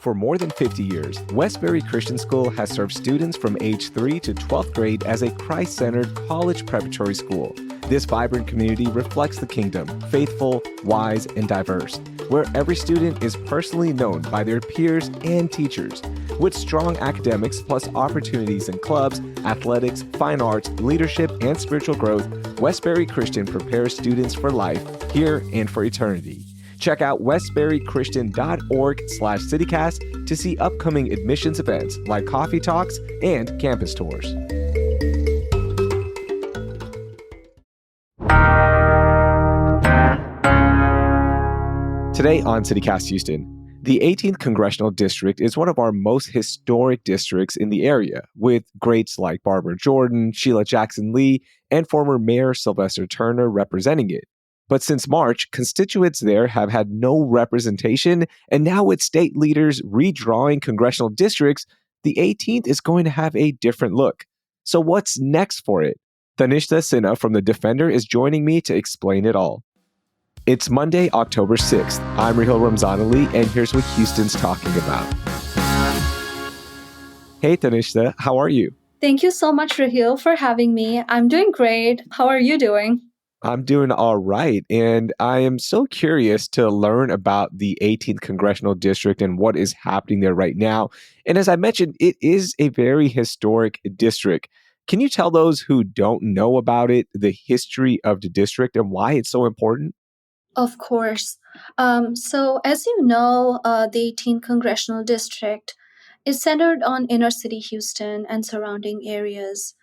For more than 50 years, Westbury Christian School has served students from age 3 to 12th grade as a Christ-centered college preparatory school. This vibrant community reflects the kingdom, faithful, wise, and diverse, where every student is personally known by their peers and teachers. With strong academics plus opportunities in clubs, athletics, fine arts, leadership, and spiritual growth, Westbury Christian prepares students for life, here and for eternity. Check out westburychristian.org/citycast to see upcoming admissions events like coffee talks and campus tours. Today on CityCast Houston, the 18th Congressional District is one of our most historic districts in the area, with greats like Barbara Jordan, Sheila Jackson Lee, and former Mayor Sylvester Turner representing it. But since March, constituents there have had no representation, and now with state leaders redrawing congressional districts, the 18th is going to have a different look. So what's next for it? Tanishta Sinha from The Defender is joining me to explain it all. It's Monday, October 6th. I'm Rahil Ramzan-Ali, and here's what Houston's talking about. Hey, Tanishta, how are you? Thank you so much, Rahil, for having me. I'm doing great. How are you doing? I'm doing all right, and I am so curious to learn about the 18th Congressional District and what is happening there right now. And as I mentioned, it is a very historic district. Can you tell those who don't know about it the history of the district and why it's so important? Of course. So, as you know, the 18th Congressional District is centered on inner city Houston and surrounding areas.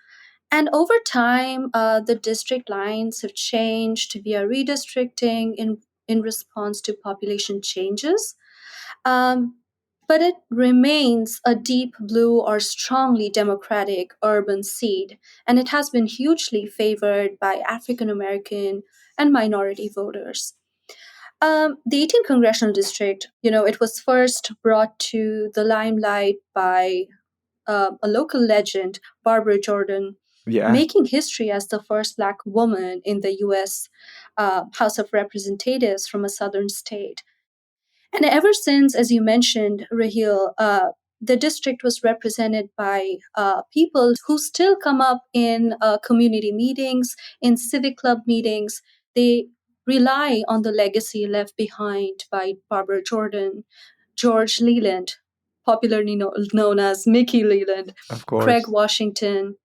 And over time, the district lines have changed via redistricting in response to population changes. Um, but it remains a deep blue or strongly democratic urban seat, and it has been hugely favored by African American and minority voters. The 18th Congressional District, it was first brought to the limelight by a local legend, Barbara Jordan, Yeah. making history as the first Black woman in the U.S. House of Representatives from a southern state. And ever since, as you mentioned, Rahil, the district was represented by people who still come up in community meetings, in civic club meetings. They rely on the legacy left behind by Barbara Jordan, George Leland, popularly known as Mickey Leland, Of Craig course. Washington,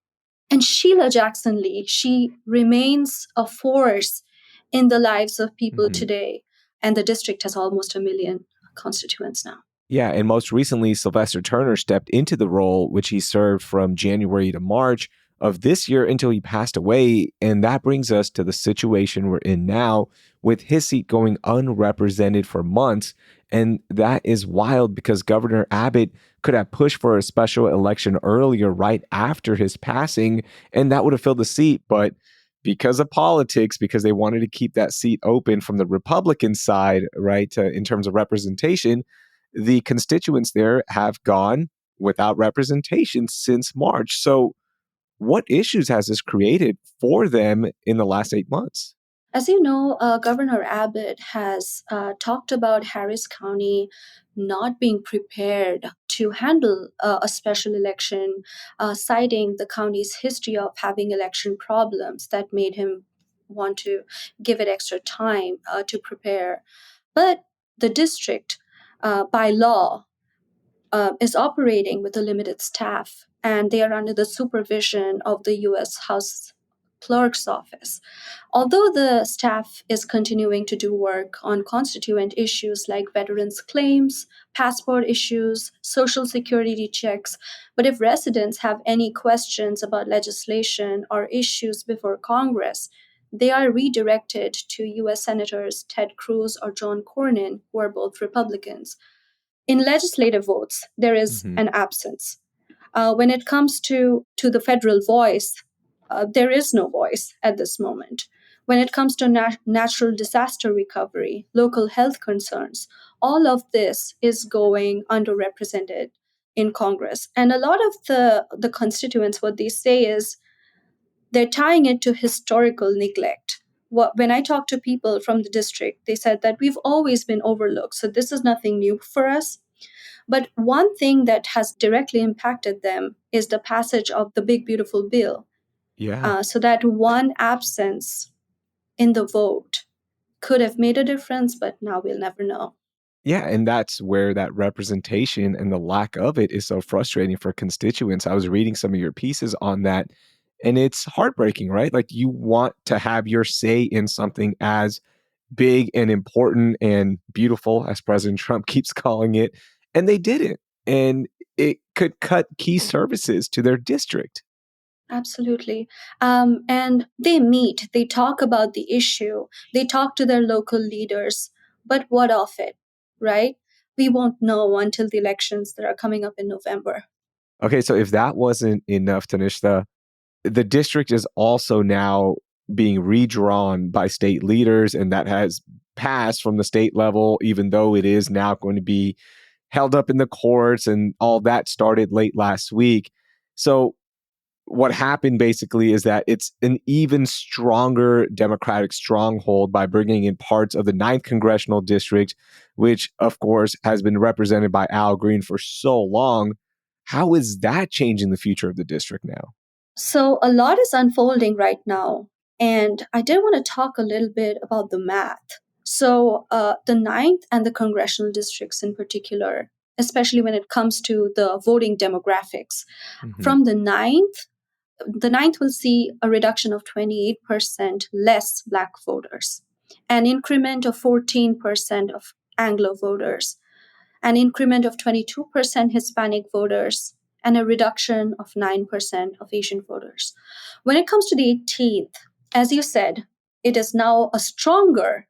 and Sheila Jackson Lee. She remains a force in the lives of people Mhm. today. And the district has almost 1 million constituents now. Yeah, and most recently, Sylvester Turner stepped into the role, which he served from January to March of this year until he passed away. And that brings us to the situation we're in now, with his seat going unrepresented for months. And that is wild because Governor Abbott could have pushed for a special election earlier, right after his passing, and that would have filled the seat. But because of politics, because they wanted to keep that seat open from the Republican side, right, in terms of representation, the constituents there have gone without representation since March. So, what issues has this created for them in the last 8 months? As you know, Governor Abbott has talked about Harris County not being prepared to handle a special election, citing the county's history of having election problems that made him want to give it extra time to prepare. But the district, by law, is operating with a limited staff, and they are under the supervision of the U.S. House Clerk's Office. Although the staff is continuing to do work on constituent issues like veterans' claims, passport issues, social security checks, but if residents have any questions about legislation or issues before Congress, they are redirected to U.S. Senators Ted Cruz or John Cornyn, who are both Republicans. In legislative votes, there is Hmm. an absence. When it comes to the federal voice, there is no voice at this moment. When it comes to natural disaster recovery, local health concerns, all of this is going underrepresented in Congress. And a lot of the constituents, what they say is they're tying it to historical neglect. When I talk to people from the district, they said that we've always been overlooked. So this is nothing new for us. But one thing that has directly impacted them is the passage of the Big Beautiful Bill. Yeah. So that one absence in the vote could have made a difference, but now we'll never know. Yeah, and that's where that representation and the lack of it is so frustrating for constituents. I was reading some of your pieces on that, and it's heartbreaking, right? Like you want to have your say in something as big and important and beautiful as President Trump keeps calling it, and they didn't. And it could cut key services to their district. Absolutely. And they meet, they talk about the issue, they talk to their local leaders. But what of it, right? We won't know until the elections that are coming up in November. Okay, so if that wasn't enough, Tanishta, the district is also now being redrawn by state leaders, and that has passed from the state level, even though it is now going to be held up in the courts, and all that started late last week. So what happened basically is that it's an even stronger Democratic stronghold by bringing in parts of the ninth congressional district, which, of course, has been represented by Al Green for so long. How is that changing the future of the district now? So a lot is unfolding right now. And I did want to talk a little bit about the math. So the ninth and the congressional districts in particular, especially when it comes to the voting demographics, Hmm. from the ninth will see a reduction of 28% less Black voters, an increment of 14% of Anglo voters, an increment of 22% Hispanic voters, and a reduction of 9% of Asian voters. When it comes to the 18th, as you said, it is now a stronger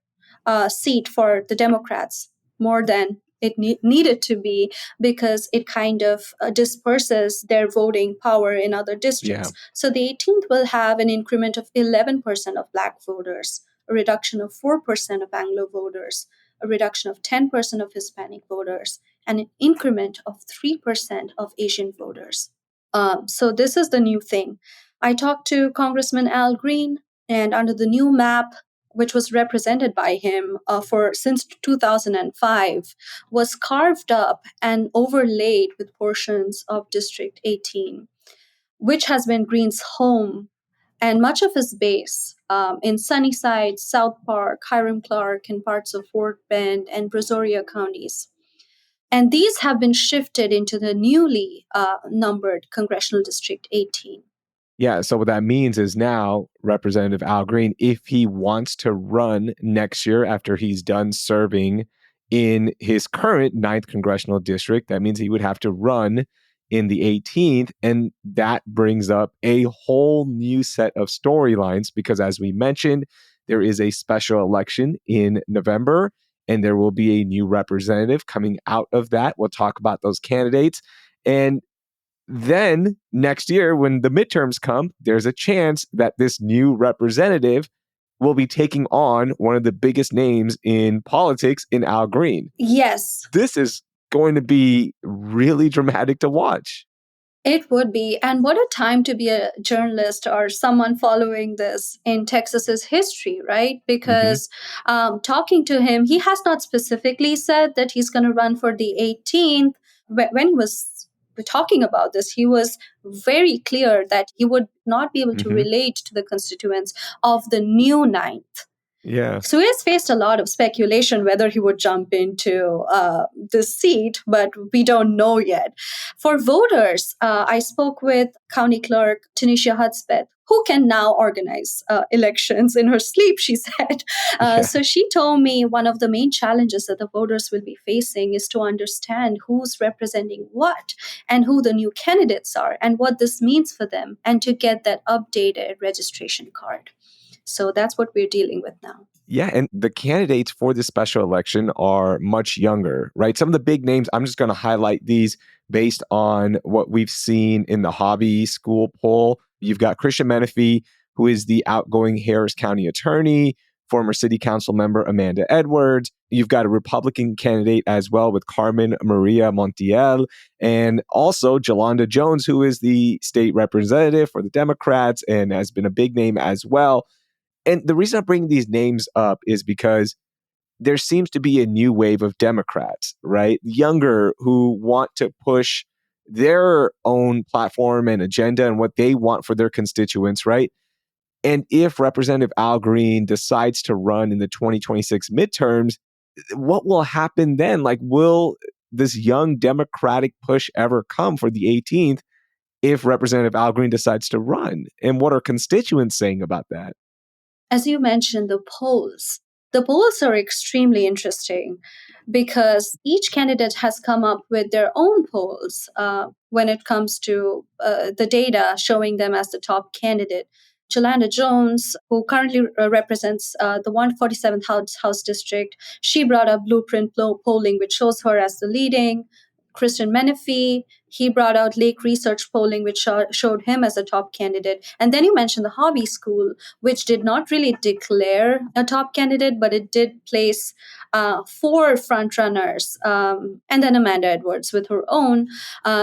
seat for the Democrats, more than it needed to be, because it kind of disperses their voting power in other Yeah. districts. So the 18th will have an increment of 11% of Black voters, a reduction of 4% of Anglo voters, a reduction of 10% of Hispanic voters, and an increment of 3% of Asian voters. So this is the new thing. I talked to Congressman Al Green, and under the new map, which was represented by him for since 2005, was carved up and overlaid with portions of District 18, which has been Green's home and much of his base in Sunnyside, South Park, Hiram Clark, and parts of Fort Bend and Brazoria counties. And these have been shifted into the newly numbered Congressional District 18. Yeah. So what that means is now Representative Al Green, if he wants to run next year after he's done serving in his current ninth congressional district, that means he would have to run in the 18th. And that brings up a whole new set of storylines because, as we mentioned, there is a special election in November and there will be a new representative coming out of that. We'll talk about those candidates. And then next year, when the midterms come, there's a chance that this new representative will be taking on one of the biggest names in politics in Al Green. Yes, This is going to be really dramatic to watch. it would be. And what a time to be a journalist or someone following this in Texas's history, right? Hmm. Because talking to him, he has not specifically said that he's going to run for the 18th. When he was talking about this, he was very clear that he would not be able to Hmm. relate to the constituents of the new ninth. Yeah. So he has faced a lot of speculation whether he would jump into this seat, but we don't know yet. For voters, I spoke with County Clerk Tanisha Hudspeth, who can now organize elections in her sleep, she said. Yeah. So she told me one of the main challenges that the voters will be facing is to understand who's representing what and who the new candidates are and what this means for them, and to get that updated registration card. So that's what we're dealing with now. Yeah, and the candidates for this special election are much younger, right? Some of the big names, I'm just going to highlight these based on what we've seen in the hobby school poll. You've got Christian Menifee, who is the outgoing Harris County attorney, former city council member Amanda Edwards. You've got a Republican candidate as well with Carmen Maria Montiel, and also Jolanda Jones, who is the state representative for the Democrats and has been a big name as well. And the reason I'm bringing these names up is because there seems to be a new wave of Democrats, right? Younger, who want to push their own platform and agenda and what they want for their constituents, right? And if Representative Al Green decides to run in the 2026 midterms, what will happen then? Like, will this young Democratic push ever come for the 18th if Representative Al Green decides to run? And what are constituents saying about that? As you mentioned, the polls are extremely interesting because each candidate has come up with their own polls when it comes to the data showing them as the top candidate. Jolanda Jones, who currently represents the 147th House District, she brought up blueprint polling, which shows her as the leading. Kristen Menefee, he brought out Lake Research polling, which showed him as a top candidate. And then you mentioned the Hobby School, which did not really declare a top candidate, but it did place four frontrunners, and then Amanda Edwards with her own.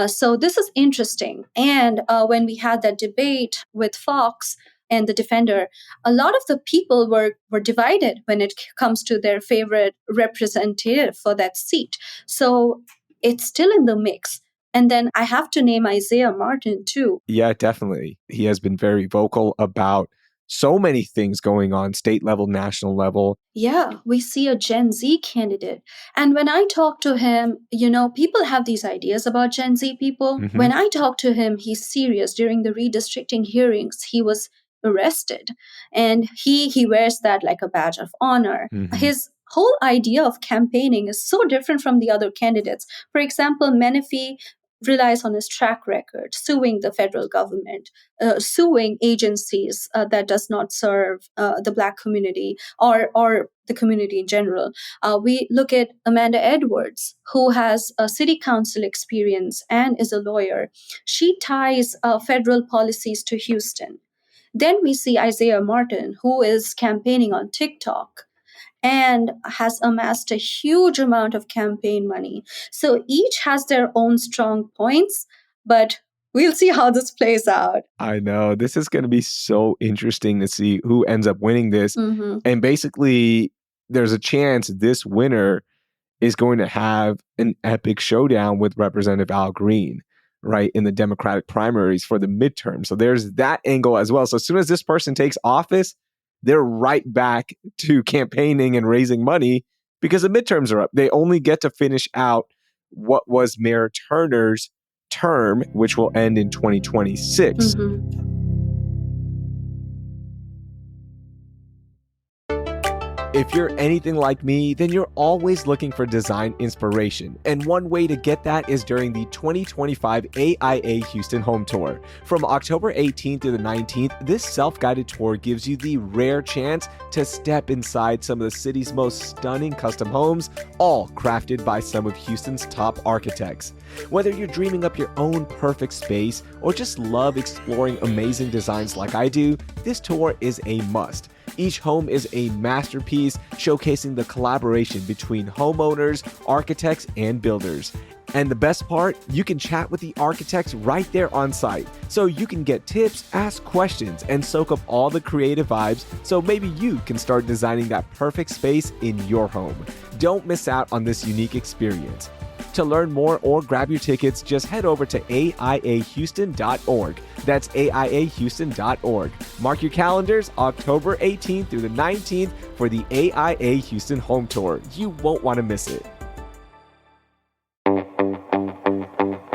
So this is interesting. And when we had that debate with Fox and the Defender, a lot of the people were divided when it comes to their favorite representative for that seat. So it's still in the mix. And then I have to name Isaiah Martin too. Yeah, definitely. He has been very vocal about so many things going on, state level, national level. Yeah, we see a Gen Z candidate. And when I talk to him, people have these ideas about Gen Z people. Hmm. When I talk to him, he's serious. During the redistricting hearings, he was arrested and he wears that like a badge of honor. Hmm. His whole idea of campaigning is so different from the other candidates. For example, Menefee relies on his track record, suing the federal government, suing agencies that does not serve the Black community or the community in general. We look at Amanda Edwards, who has a city council experience and is a lawyer. She ties federal policies to Houston. Then we see Isaiah Martin, who is campaigning on TikTok and has amassed a huge amount of campaign money. So each has their own strong points, but we'll see how this plays out. I know. This is going to be so interesting to see who ends up winning this. Mm-hmm. And basically, there's a chance this winner is going to have an epic showdown with Representative Al Green, right, in the Democratic primaries for the midterm. So there's that angle as well. So as soon as this person takes office, they're right back to campaigning and raising money because the midterms are up. They only get to finish out what was Mayor Turner's term, which will end in 2026. Mm-hmm. If you're anything like me, then you're always looking for design inspiration. And one way to get that is during the 2025 AIA Houston Home Tour. From October 18th to the 19th, this self-guided tour gives you the rare chance to step inside some of the city's most stunning custom homes, all crafted by some of Houston's top architects. Whether you're dreaming up your own perfect space or just love exploring amazing designs like I do, this tour is a must. Each home is a masterpiece, showcasing the collaboration between homeowners, architects, and builders. And the best part, you can chat with the architects right there on site, so you can get tips, ask questions, and soak up all the creative vibes, so maybe you can start designing that perfect space in your home. Don't miss out on this unique experience. To learn more or grab your tickets, just head over to aiahouston.org. That's aiahouston.org. Mark your calendars, October 18th through the 19th for the AIA Houston Home Tour. You won't want to miss it.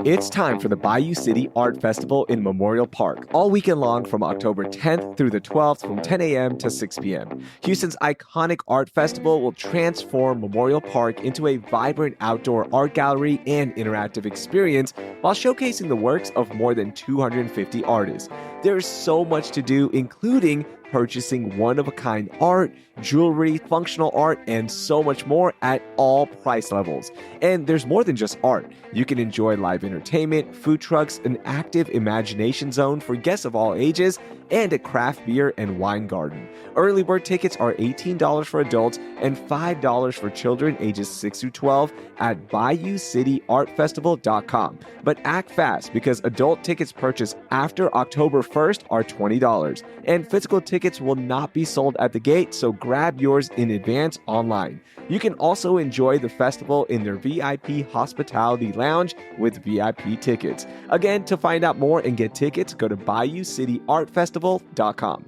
It's time for the Bayou City Art Festival in Memorial Park, all weekend long from October 10th through the 12th from 10 a.m. to 6 p.m. Houston's iconic art festival will transform Memorial Park into a vibrant outdoor art gallery and interactive experience while showcasing the works of more than 250 artists. There's so much to do, including purchasing one-of-a-kind art, jewelry, functional art, and so much more at all price levels. And there's more than just art. You can enjoy live entertainment, food trucks, an active imagination zone for guests of all ages, and a craft beer and wine garden. Early bird tickets are $18 for adults and $5 for children ages 6 through 12 at BayouCityArtFestival.com. But act fast because adult tickets purchased after October 1st are $20, and physical tickets tickets will not be sold at the gate, so grab yours in advance online. You can also enjoy the festival in their VIP hospitality lounge with VIP tickets. Again, to find out more and get tickets, go to BayouCityArtFestival.com.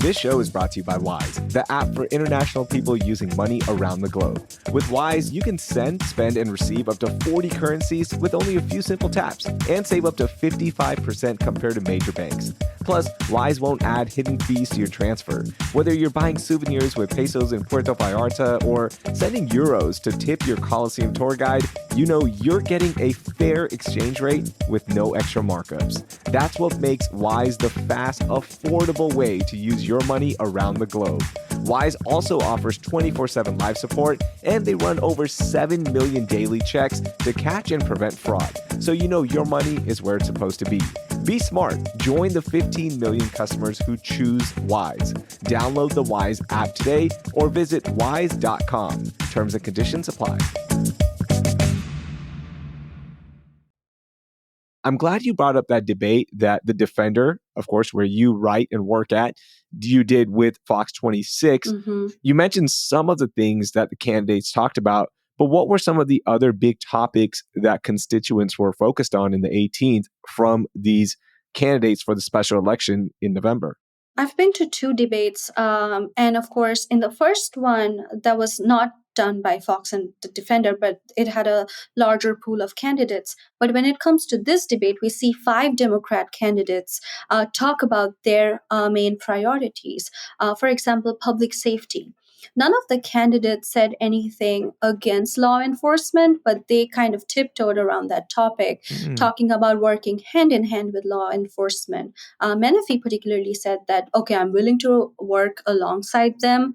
This show is brought to you by Wise, the app for international people using money around the globe. With Wise, you can send, spend, and receive up to 40 currencies with only a few simple taps and save up to 55% compared to major banks. Plus, Wise won't add hidden fees to your transfer. Whether you're buying souvenirs with pesos in Puerto Vallarta or sending euros to tip your Coliseum tour guide, you know you're getting a fair exchange rate with no extra markups. That's what makes Wise the fast, affordable way to use your money around the globe. Wise also offers 24/7 live support, and they run over 7 million daily checks to catch and prevent fraud, so you know your money is where it's supposed to be. Be smart. Join the 15 million customers who choose Wise. Download the Wise app today or visit wise.com. Terms and conditions apply. I'm glad you brought up that debate that The Defender, of course, where you write and work at, you did with Fox 26. You mentioned some of the things that the candidates talked about, but what were some of the other big topics that constituents were focused on in the 18th from these candidates for the special election in November? I've been to two debates, and of course, in the first one, that was not done by Fox and the Defender, but it had a larger pool of candidates. But when it comes to this debate, we see five Democrat candidates talk about their main priorities. For example, public safety. None of the candidates said anything against law enforcement, but they kind of tiptoed around that topic, talking about working hand in hand with law enforcement. Menifee particularly said that, okay, I'm willing to work alongside them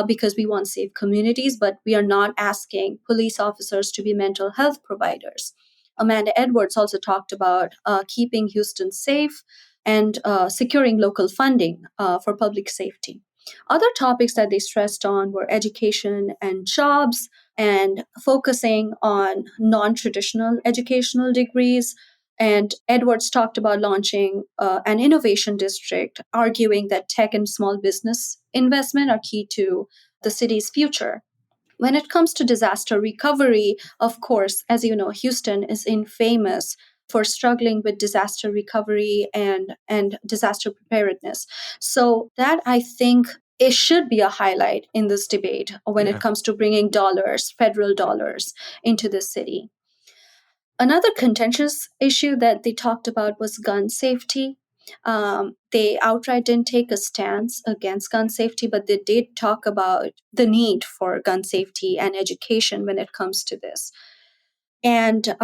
because we want safe communities, but we are not asking police officers to be mental health providers. Amanda Edwards also talked about keeping Houston safe and securing local funding for public safety. Other topics that they stressed on were education and jobs and focusing on non traditional educational degrees. And Edwards talked about launching an innovation district, arguing that tech and small business investment are key to the city's future. When it comes to disaster recovery, of course, as you know, Houston is infamous for struggling with disaster recovery and disaster preparedness. So that I think it should be a highlight in this debate when it comes to bringing dollars, federal dollars, into the city. Another contentious issue that they talked about was gun safety. They outright didn't take a stance against gun safety, but they did talk about the need for gun safety and education when it comes to this. And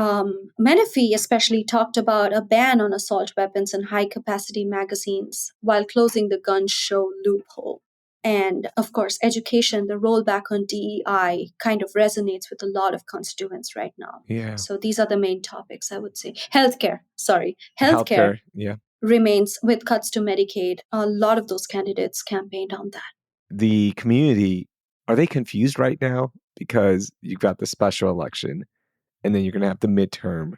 Menifee especially talked about a ban on assault weapons and high capacity magazines while closing the gun show loophole. And of course, education, the rollback on DEI kind of resonates with a lot of constituents right now. Yeah. So these are the main topics, I would say. Healthcare Healthcare, yeah. remains with cuts to Medicaid. A lot of those candidates campaigned on that. The community, are they confused right now? Because you've got the special election and then you're going to have the midterm.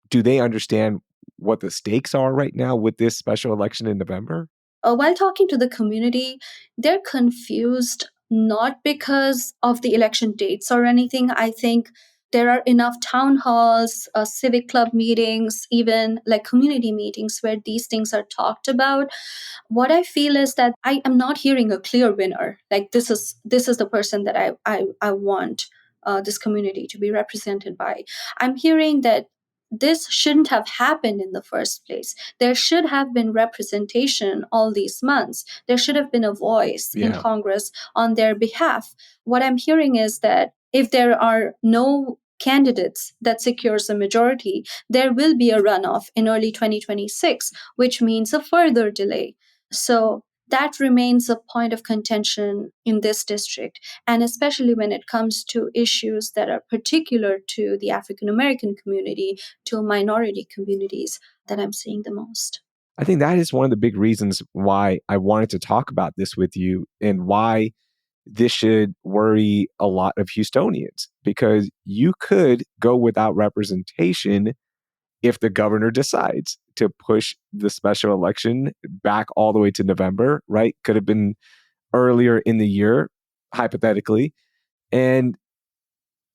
Do they understand what the stakes are right now with this special election in November? While talking to the community, they're confused not because of the election dates or anything. I think there are enough town halls, civic club meetings, even like community meetings where these things are talked about. What I feel is that I am not hearing a clear winner. Like this is the person that I want this community to be represented by. I'm hearing that this shouldn't have happened in the first place. There should have been representation all these months. There should have been a voice in Congress on their behalf. What I'm hearing is that if there are no candidates that secures a majority, there will be a runoff in early 2026, which means a further delay. So that remains a point of contention in this district, and especially when it comes to issues that are particular to the African American community, to minority communities that I'm seeing the most. I think that is one of the big reasons why I wanted to talk about this with you and why this should worry a lot of Houstonians, because you could go without representation if the governor decides to push the special election back all the way to November, right? Could have been earlier in the year, hypothetically. And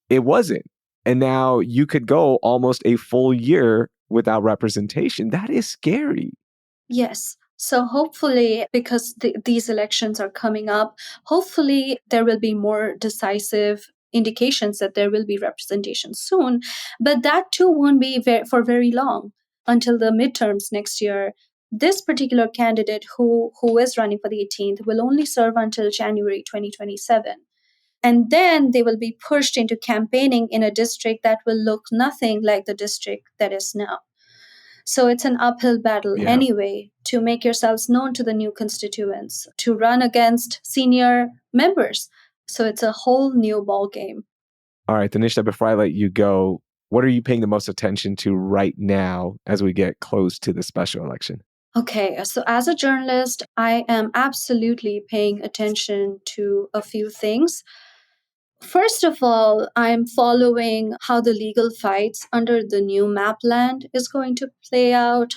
it wasn't. And now you could go almost a full year without representation. That is scary. Yes. So hopefully, because these elections are coming up, hopefully there will be more decisive indications that there will be representation soon. But that too won't be for very long until the midterms next year. This particular candidate who is running for the 18th will only serve until January 2027. And then they will be pushed into campaigning in a district that will look nothing like the district that is now. So it's an uphill battle Yeah. anyway to make yourselves known to the new constituents, to run against senior members. So it's a whole new ball game. All right, Tanisha, before I let you go, what are you paying the most attention to right now as we get close to the special election? Okay, so as a journalist, I am absolutely paying attention to a few things. First of all, I'm following how the legal fights under the new map land is going to play out.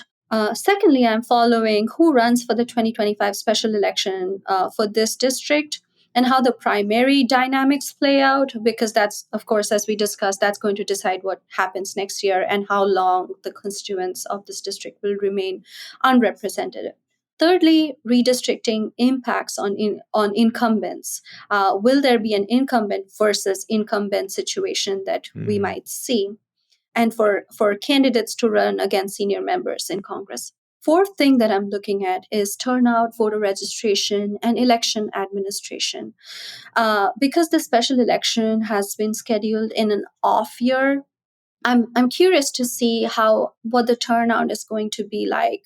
Secondly, I'm following who runs for the 2025 special election for this district and how the primary dynamics play out, because that's, of course, as we discussed, that's going to decide what happens next year and how long the constituents of this district will remain unrepresented. Thirdly, redistricting impacts on incumbents. Will there be an incumbent versus incumbent situation that we might see? And for candidates to run against senior members in Congress. Fourth thing that I'm looking at is turnout, voter registration, and election administration. Because the special election has been scheduled in an off year, I'm curious to see what the turnout is going to be like,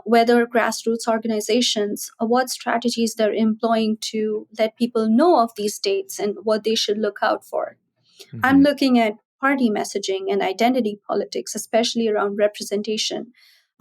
whether grassroots organizations, what strategies they're employing to let people know of these dates and what they should look out for. I'm looking at party messaging and identity politics, especially around representation.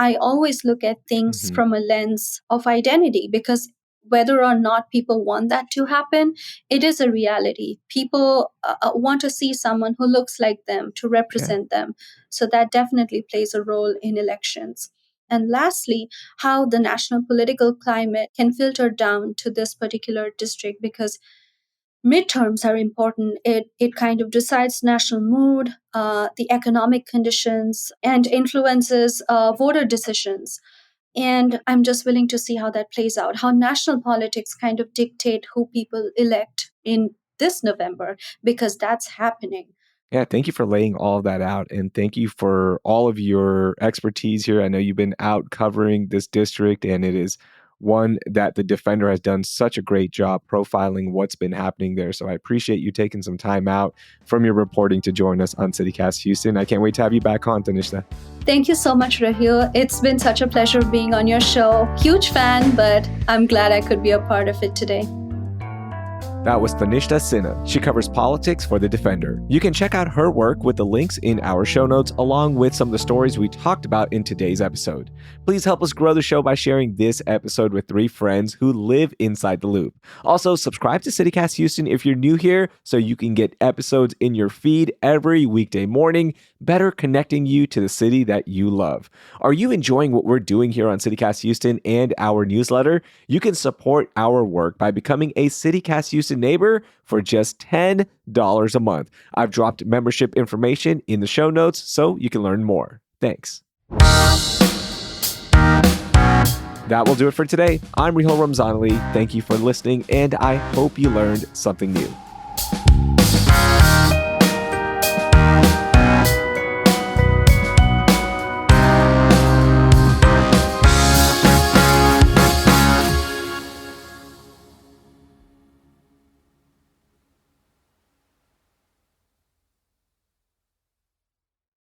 I always look at things from a lens of identity because whether or not people want that to happen, it is a reality. People want to see someone who looks like them to represent them. So that definitely plays a role in elections. And lastly, how the national political climate can filter down to this particular district because midterms are important. It kind of decides national mood, the economic conditions, and influences voter decisions. And I'm just willing to see how that plays out, how national politics kind of dictate who people elect in this November, because that's happening. Yeah, thank you for laying all of that out. And thank you for all of your expertise here. I know you've been out covering this district, and it is one that the Defender has done such a great job profiling what's been happening there. So I appreciate you taking some time out from your reporting to join us on CityCast Houston. I can't wait to have you back on, Tanisha. Thank you so much, Rahil. It's been such a pleasure being on your show. Huge fan, but I'm glad I could be a part of it today. That was Tanisha Sinha. She covers politics for The Defender. You can check out her work with the links in our show notes, along with some of the stories we talked about in today's episode. Please help us grow the show by sharing this episode with 3 friends who live inside the loop. Also, subscribe to CityCast Houston if you're new here so you can get episodes in your feed every weekday morning, better connecting you to the city that you love. Are you enjoying what we're doing here on CityCast Houston and our newsletter? You can support our work by becoming a CityCast Houston neighbor for just $10 a month. I've dropped membership information in the show notes so you can learn more. Thanks. That will do it for today. I'm Rahil Ramzanali. Thank you for listening, and I hope you learned something new.